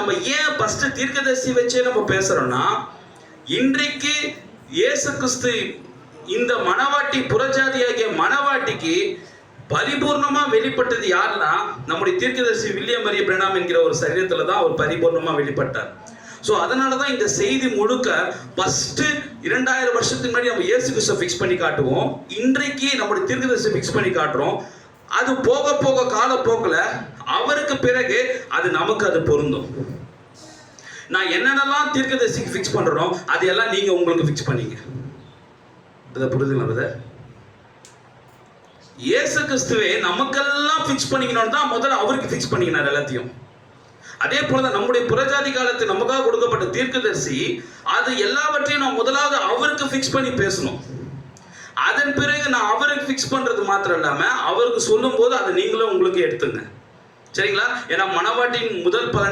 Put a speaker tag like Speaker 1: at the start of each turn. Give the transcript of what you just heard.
Speaker 1: நம்ம ஏன் ஃபர்ஸ்ட் தீர்க்கதரிசி வச்சே நம்ம பேசுறோம்னா, இன்றைக்கு இயேசு கிறிஸ்து இந்த மணவாட்டி புறஜாதியாகிய மணவாட்டிக்கு பரிபூர்ணமா வெளிப்பட்டது யாருன்னா, நம்முடைய தீர்க்கதரிசி வில்லியம் மரிய பிரணாம் என்கிற ஒரு சரீரத்துல தான் அவர் பரிபூர்ணமா வெளிப்பட்டார். ஸோ அதனாலதான் இந்த செய்தி முழுக்க ஃபர்ஸ்ட் 2000 வருஷத்துக்கு முன்னாடி நம்ம இயேசு கிறிஸ்துவை ஃபிக்ஸ் பண்ணி காட்டுவோம், இன்றைக்கு நம்முடைய தீர்க்கதரிசி ஃபிக்ஸ் பண்ணி காட்டுறோம். அது போக போக காலப்போக்கில் அவருக்கு பிறகு அது நமக்கு அது பொருந்தும். நான் என்னென்னலாம் தீர்க்கதரிசிக்கு ஃபிக்ஸ் பண்றனோ அது எல்லாம் நீங்க உங்களுக்கு ஃபிக்ஸ் பண்ணீங்க. இதை புரிதுங்களா பிரதர்? இயேசு கிறிஸ்துவே நமக்கெல்லாம் ஃபிக்ஸ் பண்ணிக்கணும்னு தான் முதல்ல அவருக்கு ஃபிக்ஸ் பண்ணிக்கினார் எல்லாத்தையும். அதே போலதான் நம்முடைய புறஜாதி காலத்து நமக்காக கொடுக்கப்பட்ட தீர்க்கதரிசி அது எல்லாவற்றையும் நான் முதலாவது அவருக்கு ஃபிக்ஸ் பண்ணி பேசணும். அதன் பிறகு நான் அவருக்கு ஃபிக்ஸ் பண்றது மாத்திரம் இல்லாம அவருக்கு சொல்லும் போது அதை நீங்களும் உங்களுக்கு எடுத்துங்க. சரிங்களா? ஏன்னா மணவாட்டின் முதல் பலனை